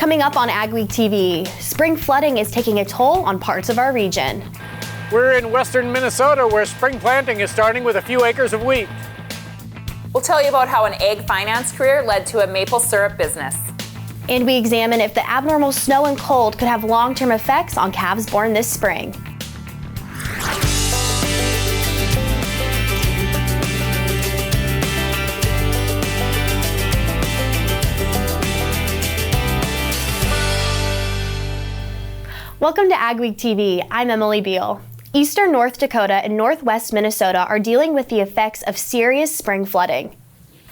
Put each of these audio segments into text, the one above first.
Coming up on AgWeek TV, spring flooding is taking a toll on parts of our region. We're in western Minnesota where spring planting is starting with a few acres of wheat. We'll tell you about how an ag finance career led to a maple syrup business. And we examine if the abnormal snow and cold could have long-term effects on calves born this spring. Welcome to AgWeek TV. I'm Emily Beal. Eastern North Dakota and northwest Minnesota are dealing with the effects of serious spring flooding.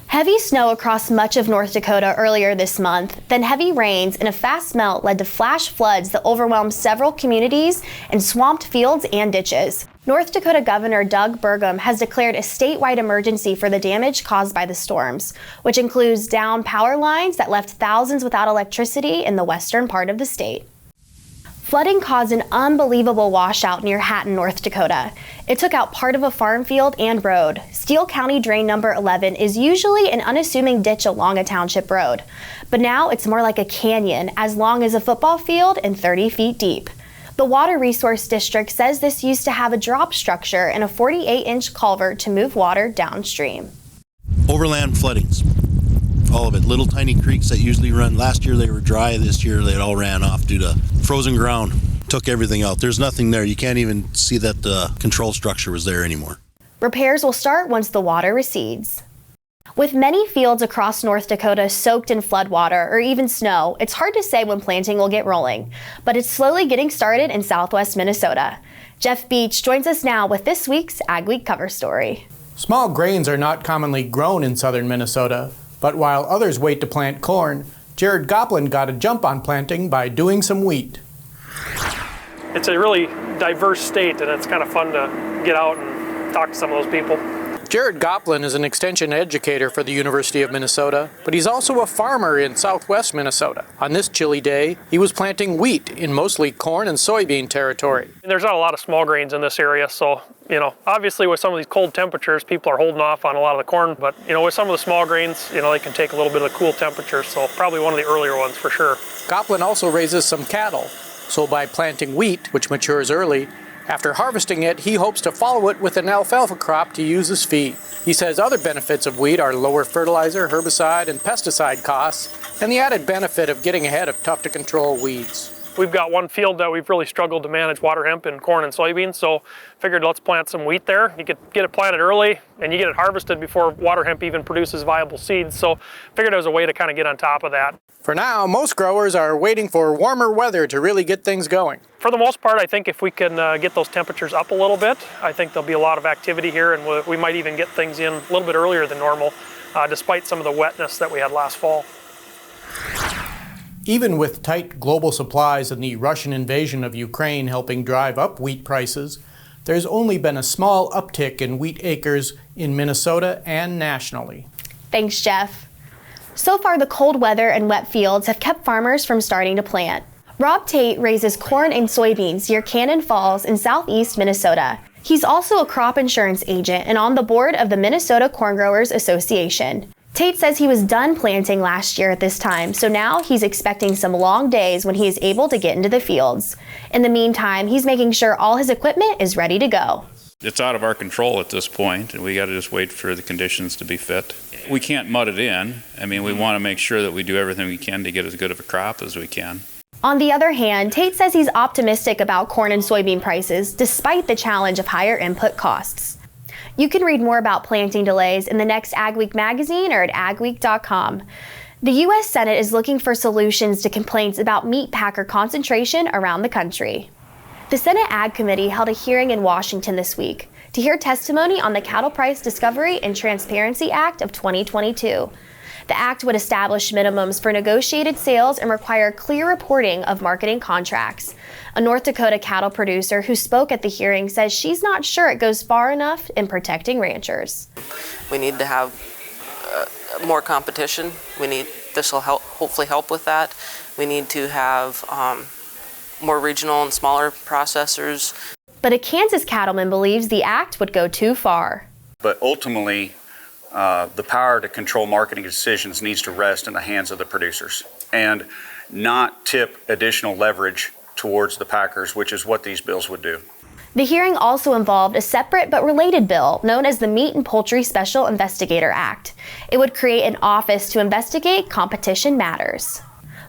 Heavy snow across much of North Dakota earlier this month, then heavy rains and a fast melt led to flash floods that overwhelmed several communities and swamped fields and ditches. North Dakota Governor Doug Burgum has declared a statewide emergency for the damage caused by the storms, which includes downed power lines that left thousands without electricity in the western part of the state. Flooding caused an unbelievable washout near Hatton, North Dakota. It took out part of a farm field and road. Steele County Drain Number 11 is usually an unassuming ditch along a township road, but now it's more like a canyon as long as a football field and 30 feet deep. The Water Resource District says this used to have a drop structure and a 48-inch culvert to move water downstream. Overland floodings. All of it. Little tiny creeks that usually run. Last year they were dry. This year they all ran off due to frozen ground. Took everything out. There's nothing there. You can't even see that the control structure was there anymore. Repairs will start once the water recedes. With many fields across North Dakota soaked in floodwater or even snow, it's hard to say when planting will get rolling, but it's slowly getting started in southwest Minnesota. Jeff Beach joins us now with this week's AgWeek cover story. Small grains are not commonly grown in southern Minnesota. But while others wait to plant corn, Jared Goplin got a jump on planting by doing some wheat. It's a really diverse state, and it's kind of fun to get out and talk to some of those people. Jared Goplin is an extension educator for the University of Minnesota, but he's also a farmer in southwest Minnesota. On this chilly day, he was planting wheat in mostly corn and soybean territory. There's not a lot of small grains in this area, so obviously with some of these cold temperatures, people are holding off on a lot of the corn, but with some of the small grains, they can take a little bit of the cool temperatures, so probably one of the earlier ones for sure. Goplin also raises some cattle, so by planting wheat, which matures early, after harvesting it, he hopes to follow it with an alfalfa crop to use as feed. He says other benefits of wheat are lower fertilizer, herbicide, and pesticide costs, and the added benefit of getting ahead of tough-to-control weeds. We've got one field that we've really struggled to manage water hemp and corn and soybeans, so figured let's plant some wheat there. You could get it planted early and you get it harvested before water hemp even produces viable seeds, so figured it was a way to kind of get on top of that. For now, most growers are waiting for warmer weather to really get things going. For the most part, I think if we can get those temperatures up a little bit, I think there'll be a lot of activity here, and we might even get things in a little bit earlier than normal, despite some of the wetness that we had last fall. Even with tight global supplies and the Russian invasion of Ukraine helping drive up wheat prices, there's only been a small uptick in wheat acres in Minnesota and nationally. Thanks, Jeff. So far, the cold weather and wet fields have kept farmers from starting to plant. Rob Tate raises corn and soybeans near Cannon Falls in southeast Minnesota. He's also a crop insurance agent and on the board of the Minnesota Corn Growers Association. Tate says he was done planting last year at this time, so now he's expecting some long days when he is able to get into the fields. In the meantime, he's making sure all his equipment is ready to go. It's out of our control at this point, and we got to just wait for the conditions to be fit. We can't mud it in. We want to make sure that we do everything we can to get as good of a crop as we can. On the other hand, Tate says he's optimistic about corn and soybean prices despite the challenge of higher input costs. You can read more about planting delays in the next AgWeek magazine or at agweek.com. The U.S. Senate is looking for solutions to complaints about meat packer concentration around the country. The Senate Ag Committee held a hearing in Washington this week to hear testimony on the Cattle Price Discovery and Transparency Act of 2022. The act would establish minimums for negotiated sales and require clear reporting of marketing contracts. A North Dakota cattle producer who spoke at the hearing says she's not sure it goes far enough in protecting ranchers. We need to have more competition. This will hopefully help with that. We need to have more regional and smaller processors. But a Kansas cattleman believes the act would go too far. But ultimately, the power to control marketing decisions needs to rest in the hands of the producers and not tip additional leverage towards the packers, which is what these bills would do. The hearing also involved a separate but related bill known as the Meat and Poultry Special Investigator Act. It would create an office to investigate competition matters.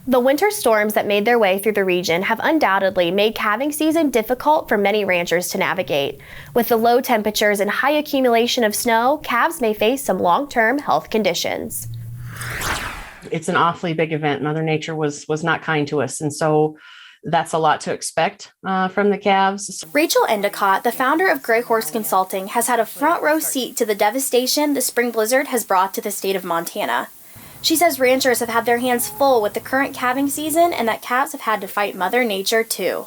The winter storms that made their way through the region have undoubtedly made calving season difficult for many ranchers to navigate. With the low temperatures and high accumulation of snow, calves may face some long-term health conditions. It's an awfully big event. Mother Nature was not kind to us, and so that's a lot to expect from the calves. Rachel Endicott, the founder of Gray Horse Consulting, has had a front row seat to the devastation the spring blizzard has brought to the state of Montana. She says ranchers have had their hands full with the current calving season and that calves have had to fight Mother Nature too.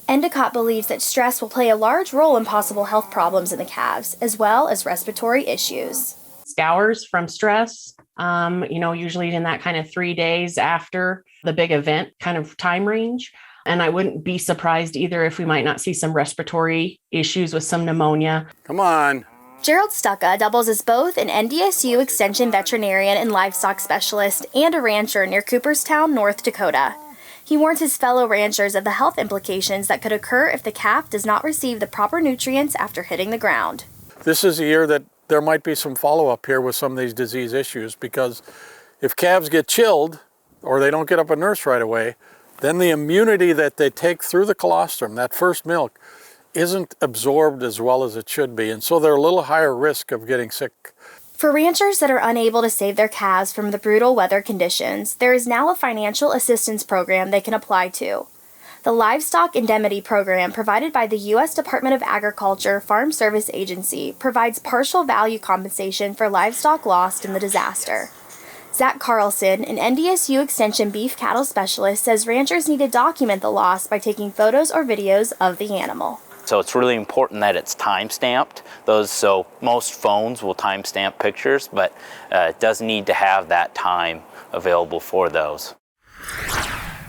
Endicott believes that stress will play a large role in possible health problems in the calves, as well as respiratory issues. Scours from stress, usually in that kind of 3 days after the big event kind of time range. And I wouldn't be surprised either if we might not see some respiratory issues with some pneumonia. Come on. Gerald Stucca doubles as both an NDSU Extension veterinarian and livestock specialist and a rancher near Cooperstown, North Dakota. He warns his fellow ranchers of the health implications that could occur if the calf does not receive the proper nutrients after hitting the ground. This is a year that there might be some follow-up here with some of these disease issues, because if calves get chilled or they don't get up and nurse right away, then the immunity that they take through the colostrum, that first milk, isn't absorbed as well as it should be, and so they're a little higher risk of getting sick. For ranchers that are unable to save their calves from the brutal weather conditions, there is now a financial assistance program they can apply to. The Livestock Indemnity Program provided by the U.S. Department of Agriculture Farm Service Agency provides partial value compensation for livestock lost in the disaster. Zach Carlson, an NDSU Extension beef cattle specialist, says ranchers need to document the loss by taking photos or videos of the animal. So it's really important that it's time-stamped. So most phones will time-stamp pictures, but it does need to have that time available for those.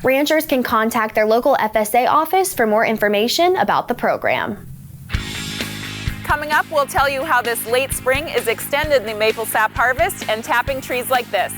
Ranchers can contact their local FSA office for more information about the program. Coming up, we'll tell you how this late spring is extending the maple sap harvest and tapping trees like this.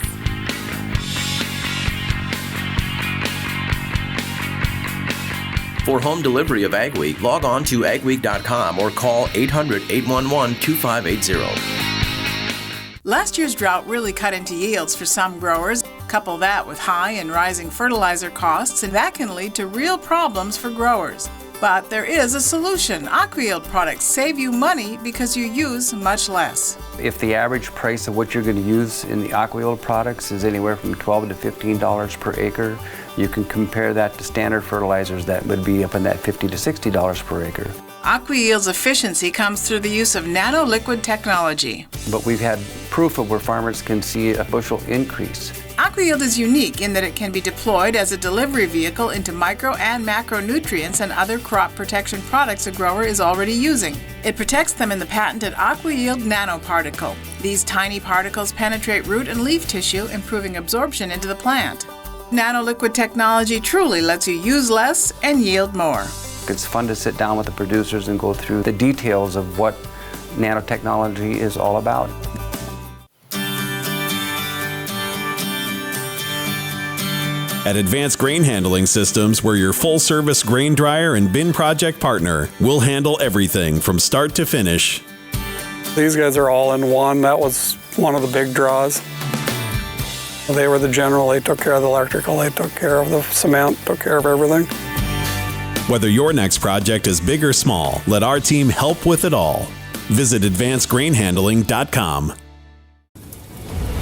For home delivery of AgWeek, log on to agweek.com or call 800-811-2580. Last year's drought really cut into yields for some growers. Couple that with high and rising fertilizer costs, and that can lead to real problems for growers. But there is a solution. AquaYield products save you money because you use much less. If the average price of what you're going to use in the AquaYield products is anywhere from $12 to $15 per acre, you can compare that to standard fertilizers that would be up in that $50 to $60 per acre. AquaYield's efficiency comes through the use of nano-liquid technology. But we've had proof of where farmers can see a bushel increase. AquaYield is unique in that it can be deployed as a delivery vehicle into micro and macronutrients and other crop protection products a grower is already using. It protects them in the patented AquaYield nanoparticle. These tiny particles penetrate root and leaf tissue, improving absorption into the plant. Nano-liquid technology truly lets you use less and yield more. It's fun to sit down with the producers and go through the details of what nanotechnology is all about. At Advanced Grain Handling Systems, we're your full-service grain dryer and bin project partner. We'll handle everything from start to finish. These guys are all in one. That was one of the big draws. They were the general. They took care of the electrical. They took care of the cement, took care of everything. Whether your next project is big or small, let our team help with it all. Visit advancedgrainhandling.com.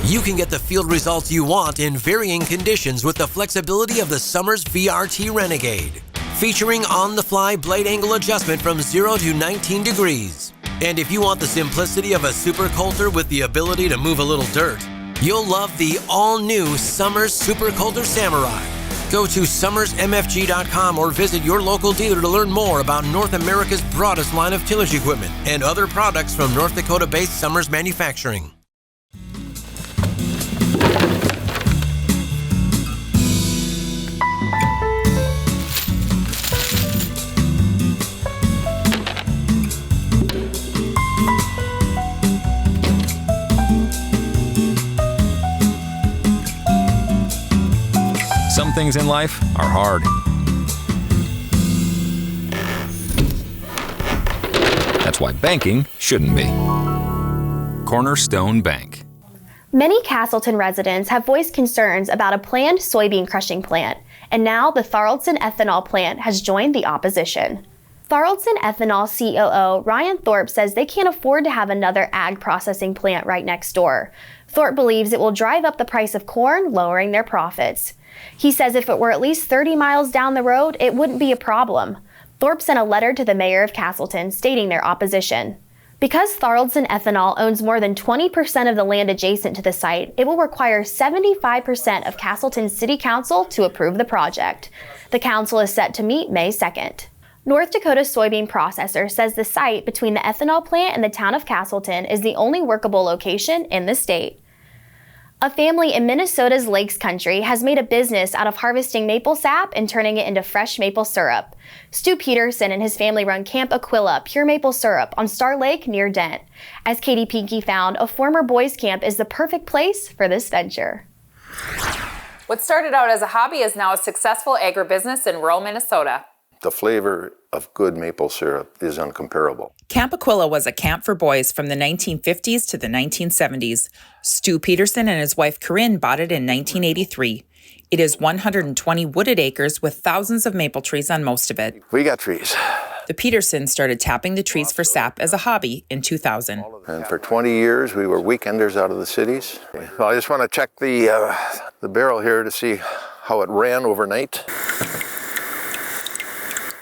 You can get the field results you want in varying conditions with the flexibility of the Summers VRT Renegade, featuring on-the-fly blade angle adjustment from 0 to 19 degrees. And if you want the simplicity of a super coulter with the ability to move a little dirt, you'll love the all-new Summers Super Coulter Samurai. Go to summersmfg.com or visit your local dealer to learn more about North America's broadest line of tillage equipment and other products from North Dakota-based Summers Manufacturing. some things in life are hard. That's why banking shouldn't be. Cornerstone Bank. Many Castleton residents have voiced concerns about a planned soybean crushing plant, and now the Thoroldson ethanol plant has joined the opposition. Thoroldson ethanol COO Ryan Thorpe says they can't afford to have another ag processing plant right next door. Thorpe believes it will drive up the price of corn, lowering their profits. He says if it were at least 30 miles down the road, it wouldn't be a problem. Thorpe sent a letter to the mayor of Castleton stating their opposition. Because Thoroldson Ethanol owns more than 20% of the land adjacent to the site, it will require 75% of Castleton City Council to approve the project. The council is set to meet May 2nd. North Dakota soybean processor says the site between the ethanol plant and the town of Castleton is the only workable location in the state. A family in Minnesota's Lakes Country has made a business out of harvesting maple sap and turning it into fresh maple syrup. Stu Peterson and his family run Camp Aquila Pure Maple Syrup on Star Lake near Dent. As Katie Pinky found, a former boys' camp is the perfect place for this venture. What started out as a hobby is now a successful agribusiness in rural Minnesota. The flavor of good maple syrup is uncomparable. Camp Aquila was a camp for boys from the 1950s to the 1970s. Stu Peterson and his wife Corinne bought it in 1983. It is 120 wooded acres with thousands of maple trees on most of it. We got trees. The Petersons started tapping the trees for sap as a hobby in 2000. And for 20 years, we were weekenders out of the cities. Well, I just want to check the barrel here to see how it ran overnight.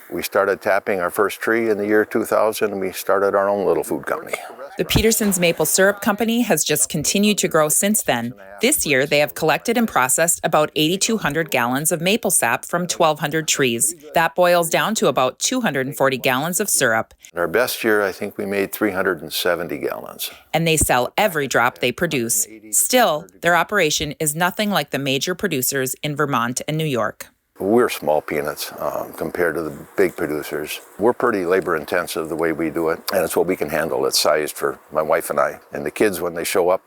We started tapping our first tree in the year 2000, and we started our own little food company. The Petersons Maple Syrup Company has just continued to grow since then. This year, they have collected and processed about 8,200 gallons of maple sap from 1,200 trees. That boils down to about 240 gallons of syrup. Our best year, I think we made 370 gallons. And they sell every drop they produce. Still, their operation is nothing like the major producers in Vermont and New York. We're small peanuts compared to the big producers. We're pretty labor intensive the way we do it, and it's what we can handle. It's sized for my wife and I. And the kids, when they show up,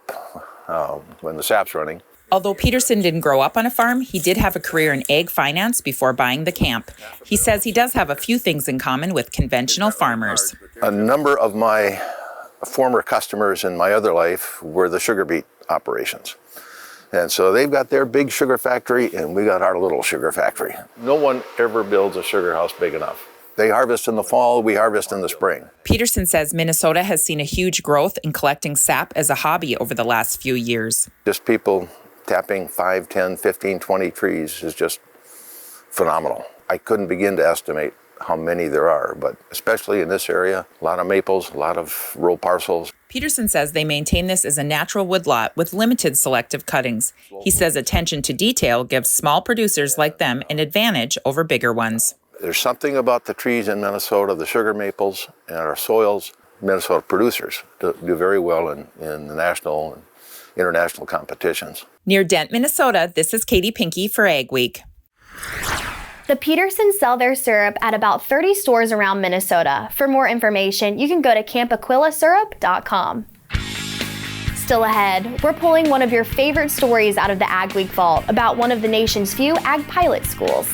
when the sap's running. Although Peterson didn't grow up on a farm, he did have a career in ag finance before buying the camp. He says he does have a few things in common with conventional farmers. A number of my former customers in my other life were the sugar beet operations. And so they've got their big sugar factory, and we got our little sugar factory. No one ever builds a sugar house big enough. They harvest in the fall, we harvest in the spring. Peterson says Minnesota has seen a huge growth in collecting sap as a hobby over the last few years. Just people tapping 5, 10, 15, 20 trees is just phenomenal. I couldn't begin to estimate how many there are, but especially in this area, a lot of maples, a lot of row parcels. Peterson says they maintain this as a natural woodlot with limited selective cuttings. He says attention to detail gives small producers like them an advantage over bigger ones. There's something about the trees in Minnesota, the sugar maples, and our soils. Minnesota producers do very well in the national and international competitions. Near Dent, Minnesota, this is Katie Pinky for AgWeek. The Petersons sell their syrup at about 30 stores around Minnesota. For more information, you can go to campaquilasyrup.com. Still ahead, we're pulling one of your favorite stories out of the AgWeek Vault about one of the nation's few ag pilot schools.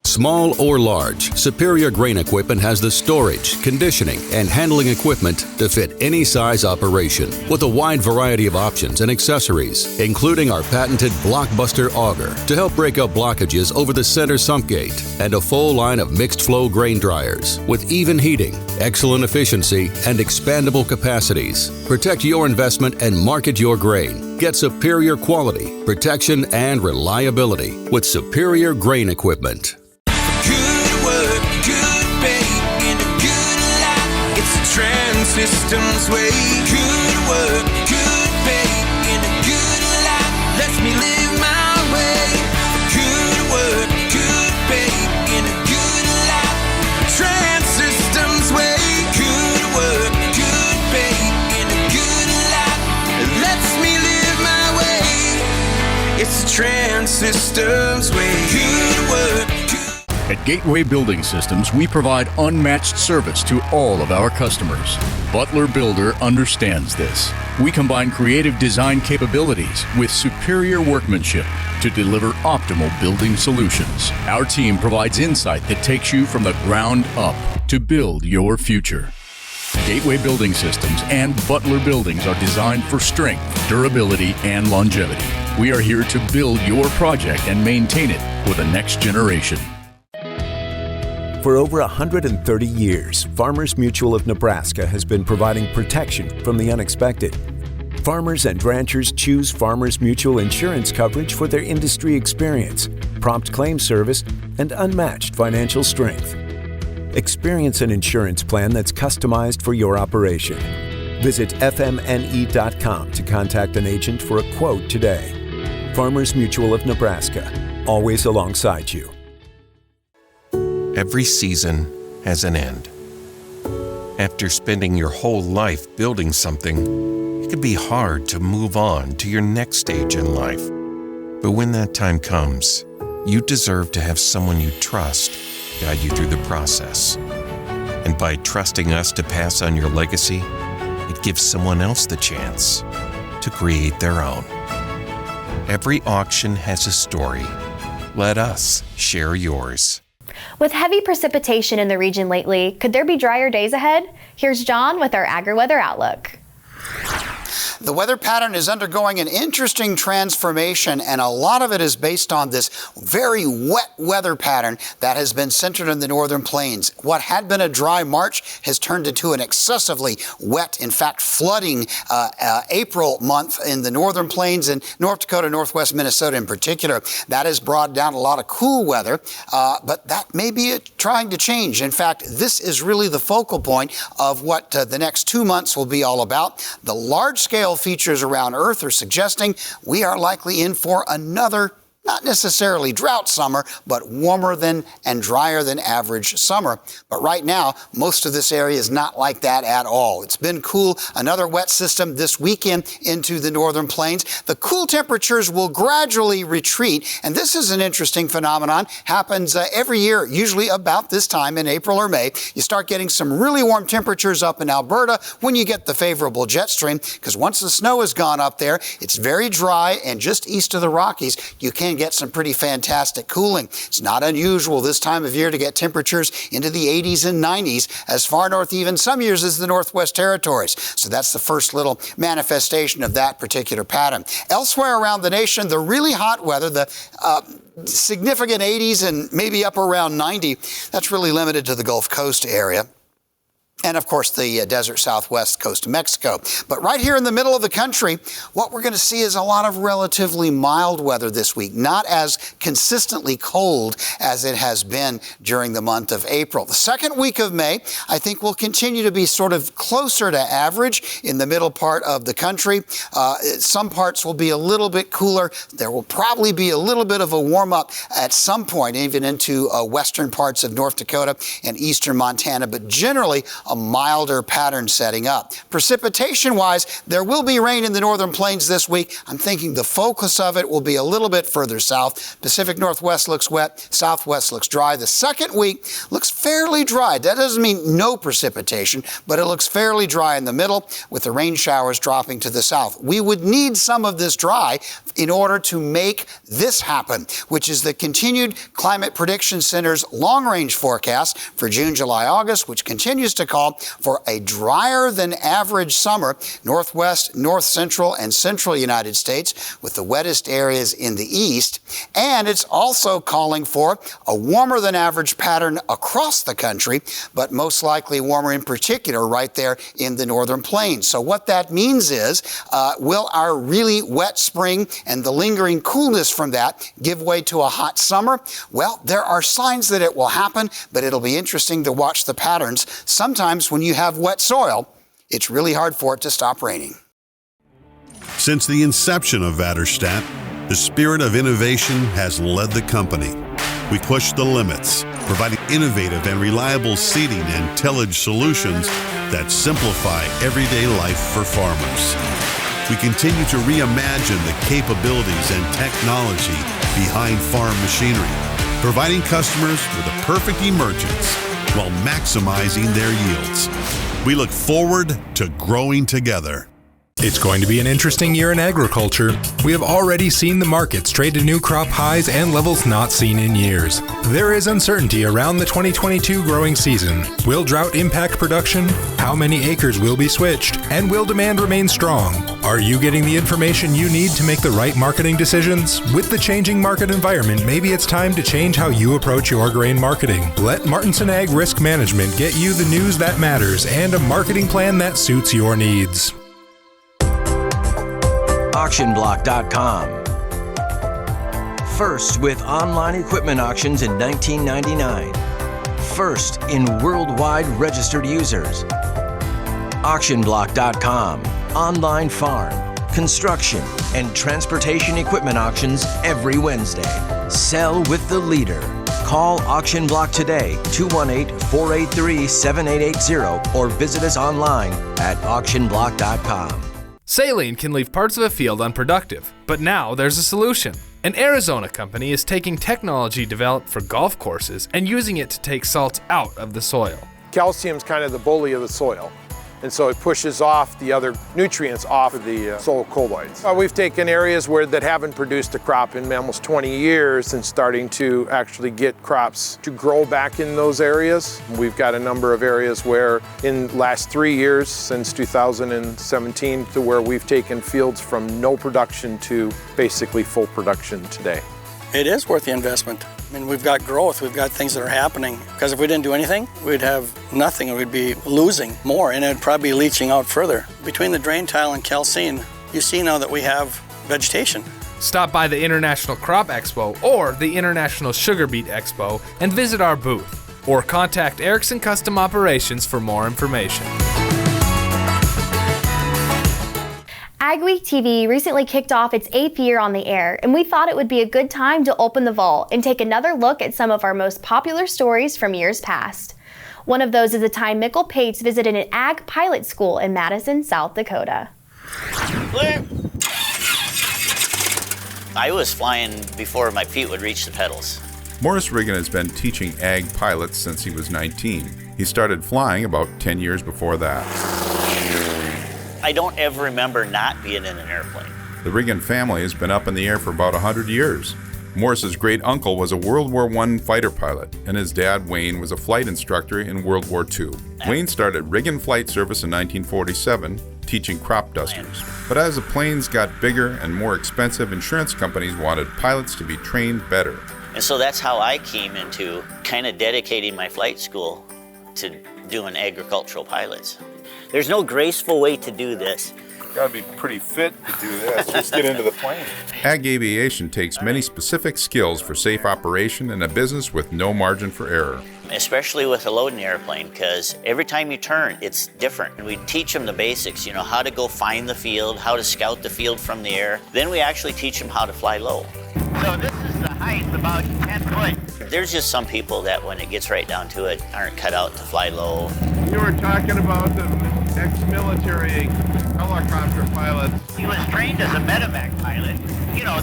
Small or large, Superior Grain Equipment has the storage, conditioning, and handling equipment to fit any size operation with a wide variety of options and accessories, including our patented Blockbuster auger to help break up blockages over the center sump gate, and a full line of mixed flow grain dryers with even heating, excellent efficiency, and expandable capacities. Protect your investment and market your grain. Get superior quality, protection, and reliability with Superior Grain Equipment. Systems way. Good work, good pay, in a good life, lets me live my way. Good work, good pay, in a good life, Trans Systems way. Good work, good pay, in a good life, it lets me live my way. It's the Trans Systems way. Good work. At Gateway Building Systems, we provide unmatched service to all of our customers. Butler Builder understands this. We combine creative design capabilities with superior workmanship to deliver optimal building solutions. Our team provides insight that takes you from the ground up to build your future. Gateway Building Systems and Butler Buildings are designed for strength, durability, and longevity. We are here to build your project and maintain it for the next generation. For over 130 years, Farmers Mutual of Nebraska has been providing protection from the unexpected. Farmers and ranchers choose Farmers Mutual insurance coverage for their industry experience, prompt claim service, and unmatched financial strength. Experience an insurance plan that's customized for your operation. Visit fmne.com to contact an agent for a quote today. Farmers Mutual of Nebraska, always alongside you. Every season has an end. After spending your whole life building something, it can be hard to move on to your next stage in life. But when that time comes, you deserve to have someone you trust guide you through the process. And by trusting us to pass on your legacy, it gives someone else the chance to create their own. Every auction has a story. Let us share yours. With heavy precipitation in the region lately, could there be drier days ahead? Here's John with our AgriWeather Outlook. The weather pattern is undergoing an interesting transformation, and a lot of it is based on this very wet weather pattern that has been centered in the northern plains. What had been a dry March has turned into an excessively wet, in fact, flooding April month in the northern plains in North Dakota, northwest Minnesota in particular. That has brought down a lot of cool weather, but that may be trying to change. In fact, this is really the focal point of what the next 2 months will be all about. The large-scale features around Earth are suggesting we are likely in for another, not necessarily drought summer, but warmer than and drier than average summer. But right now, most of this area is not like that at all. It's been cool. Another wet system this weekend into the northern plains. The cool temperatures will gradually retreat, and this is an interesting phenomenon. Happens every year, usually about this time in April or May. You start getting some really warm temperatures up in Alberta when you get the favorable jet stream, because once the snow has gone up there, it's very dry, and just east of the Rockies, you can get some pretty fantastic cooling. It's not unusual this time of year to get temperatures into the 80s and 90s, as far north even some years as the Northwest Territories. So that's the first little manifestation of that particular pattern. Elsewhere around the nation, the really hot weather, the significant 80s and maybe up around 90, that's really limited to the Gulf Coast area. And, of course, the desert southwest coast of Mexico. But right here in the middle of the country, what we're going to see is a lot of relatively mild weather this week, not as consistently cold as it has been during the month of April. The second week of May, I think, will continue to be sort of closer to average in the middle part of the country. Some parts will be a little bit cooler. There will probably be a little bit of a warm-up at some point, even into western parts of North Dakota and eastern Montana, but generally a milder pattern setting up. Precipitation-wise, there will be rain in the northern plains this week. I'm thinking the focus of it will be a little bit further south. Pacific Northwest looks wet, Southwest looks dry. The second week looks fairly dry. That doesn't mean no precipitation, but it looks fairly dry in the middle, with the rain showers dropping to the south. We would need some of this dry in order to make this happen, which is the continued Climate Prediction Center's long-range forecast for June, July, August, which continues to call for a drier than average summer, northwest, north central, and central United States, with the wettest areas in the east. And it's also calling for a warmer than average pattern across the country, but most likely warmer in particular right there in the northern plains. So what that means is, will our really wet spring and the lingering coolness from that give way to a hot summer? Well, there are signs that it will happen, but it'll be interesting to watch the patterns. Sometimes when you have wet soil, it's really hard for it to stop raining. Since the inception of Vatterstadt, the spirit of innovation has led the company. We push the limits, providing innovative and reliable seeding and tillage solutions that simplify everyday life for farmers. We continue to reimagine the capabilities and technology behind farm machinery, providing customers with a perfect emergence while maximizing their yields. We look forward to growing together. It's going to be an interesting year in agriculture. We have already seen the markets trade to new crop highs and levels not seen in years. There is uncertainty around the 2022 growing season. Will drought impact production? How many acres will be switched? And will demand remain strong? Are you getting the information you need to make the right marketing decisions? With the changing market environment, maybe it's time to change how you approach your grain marketing. Let Martinson Ag Risk Management get you the news that matters and a marketing plan that suits your needs. AuctionBlock.com. First with online equipment auctions in 1999. First in worldwide registered users. AuctionBlock.com. Online farm, construction, and transportation equipment auctions every Wednesday. Sell with the leader. Call Auction Block today, 218-483-7880, or visit us online at AuctionBlock.com. Saline can leave parts of a field unproductive, but now there's a solution. An Arizona company is taking technology developed for golf courses and using it to take salts out of the soil. Calcium's kind of the bully of the soil, and so it pushes off the other nutrients off of the soil colloids. We've taken areas that haven't produced a crop in almost 20 years and starting to actually get crops to grow back in those areas. We've got a number of areas where in the last 3 years, since 2017, to where we've taken fields from no production to basically full production today. It is worth the investment. I mean, we've got growth, we've got things that are happening. Because if we didn't do anything, we'd have nothing, and we'd be losing more, and it'd probably be leaching out further. Between the drain tile and calcine, you see now that we have vegetation. Stop by the International Crop Expo or the International Sugar Beet Expo and visit our booth, or contact Erickson Custom Operations for more information. AgWeek TV recently kicked off its 8th year on the air, and we thought it would be a good time to open the vault and take another look at some of our most popular stories from years past. One of those is the time Mickle Pates visited an ag pilot school in Madison, South Dakota. I was flying before my feet would reach the pedals. Morris Riggin has been teaching ag pilots since he was 19. He started flying about 10 years before that. I don't ever remember not being in an airplane. The Riggin family has been up in the air for about 100 years. Morris's great uncle was a World War I fighter pilot, and his dad, Wayne, was a flight instructor in World War II. Wayne started Riggin Flight Service in 1947, teaching crop dusters. But as the planes got bigger and more expensive, insurance companies wanted pilots to be trained better. And so that's how I came into kind of dedicating my flight school to doing agricultural pilots. There's no graceful way to do this. You've got to be pretty fit to do this. Just get into the plane. Ag aviation takes many specific skills for safe operation in a business with no margin for error. Especially with a loading airplane, because every time you turn, it's different. And we teach them the basics, how to go find the field, how to scout the field from the air. Then we actually teach them how to fly low. So this is the height, about 10 foot. There's just some people that when it gets right down to it, aren't cut out to fly low. You were talking about the ex-military helicopter pilots. He was trained as a medevac pilot.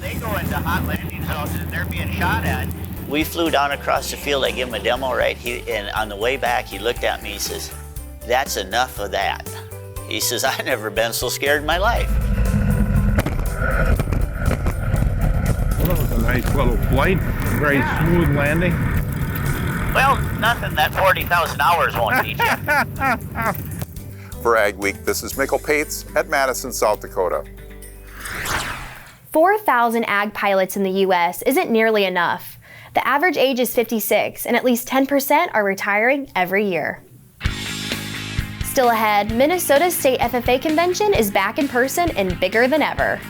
They go into hot landing zones and they're being shot at. We flew down across the field. I gave him a demo, right? And on the way back, he looked at me, he says, "That's enough of that." He says, "I've never been so scared in my life." Well, that was a nice little flight. Very smooth landing. Well, nothing that 40,000 hours won't teach you. For Ag Week, this is Mickle Pates at Madison, South Dakota. 4,000 ag pilots in the U.S. isn't nearly enough. The average age is 56, and at least 10% are retiring every year. Still ahead, Minnesota's State FFA Convention is back in person and bigger than ever.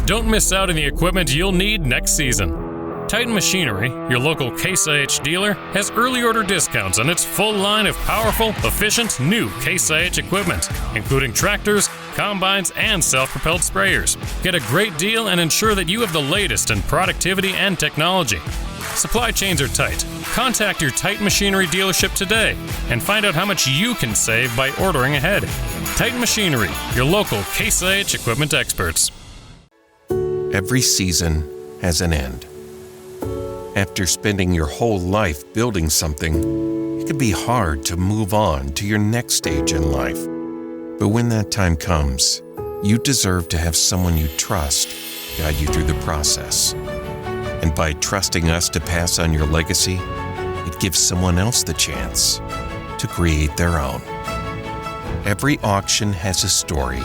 Don't miss out on the equipment you'll need next season. Titan Machinery, your local Case IH dealer, has early order discounts on its full line of powerful, efficient, new Case IH equipment, including tractors, combines, and self-propelled sprayers. Get a great deal and ensure that you have the latest in productivity and technology. Supply chains are tight. Contact your Titan Machinery dealership today and find out how much you can save by ordering ahead. Titan Machinery, your local Case IH equipment experts. Every season has an end. After spending your whole life building something, it can be hard to move on to your next stage in life. But when that time comes, you deserve to have someone you trust guide you through the process. And by trusting us to pass on your legacy, it gives someone else the chance to create their own. Every auction has a story.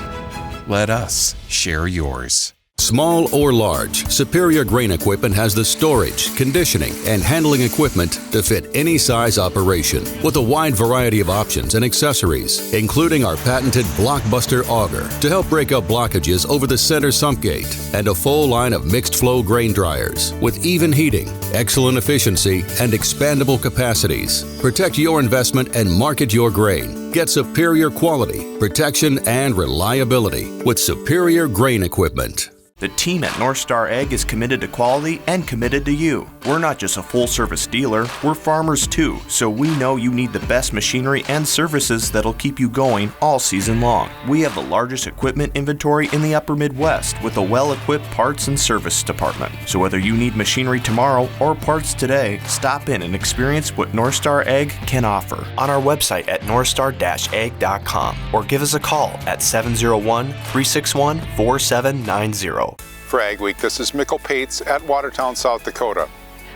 Let us share yours. Small or large, Superior Grain Equipment has the storage, conditioning, and handling equipment to fit any size operation with a wide variety of options and accessories, including our patented Blockbuster auger to help break up blockages over the center sump gate, and a full line of mixed flow grain dryers with even heating, excellent efficiency, and expandable capacities. Protect your investment and market your grain. Get superior quality, protection, and reliability with Superior Grain Equipment. The team at North Star Ag is committed to quality and committed to you. We're not just a full-service dealer, we're farmers too, so we know you need the best machinery and services that'll keep you going all season long. We have the largest equipment inventory in the upper Midwest with a well-equipped parts and service department. So whether you need machinery tomorrow or parts today, stop in and experience what North Star Ag can offer on our website at northstar-ag.com or give us a call at 701-361-4790. For AgWeek, this is Mikkel Pates at Watertown, South Dakota.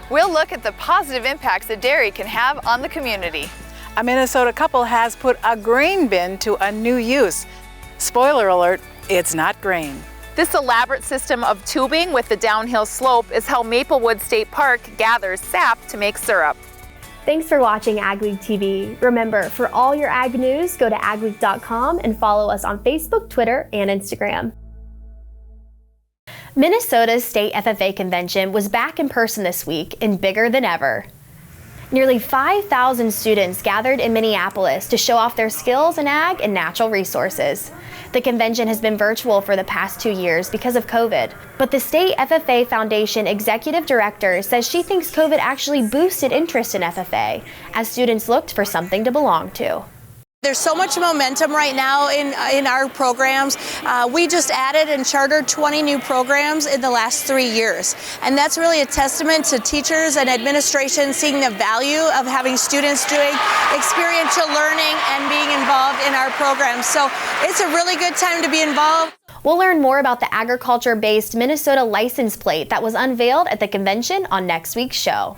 We'll look at the positive impacts that dairy can have on the community. A Minnesota couple has put a grain bin to a new use. Spoiler alert, it's not grain. This elaborate system of tubing with the downhill slope is how Maplewood State Park gathers sap to make syrup. Thanks for watching AgWeek TV. Remember, for all your ag news, go to agweek.com and follow us on Facebook, Twitter, and Instagram. Minnesota's State FFA Convention was back in person this week and bigger than ever. Nearly 5,000 students gathered in Minneapolis to show off their skills in ag and natural resources. The convention has been virtual for the past 2 years because of COVID, but the State FFA Foundation Executive Director says she thinks COVID actually boosted interest in FFA as students looked for something to belong to. There's so much momentum right now in our programs. We just added and chartered 20 new programs in the last 3 years. And that's really a testament to teachers and administration seeing the value of having students doing experiential learning and being involved in our programs. So it's a really good time to be involved. We'll learn more about the agriculture-based Minnesota license plate that was unveiled at the convention on next week's show.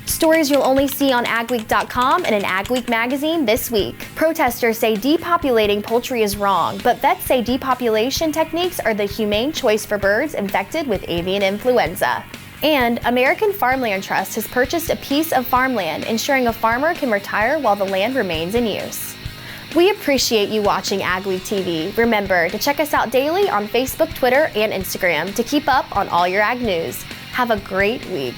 Stories you'll only see on agweek.com and in AgWeek magazine this week. Protesters say depopulating poultry is wrong, but vets say depopulation techniques are the humane choice for birds infected with avian influenza. And American Farmland Trust has purchased a piece of farmland, ensuring a farmer can retire while the land remains in use. We appreciate you watching AgWeek TV. Remember to check us out daily on Facebook, Twitter, and Instagram to keep up on all your ag news. Have a great week.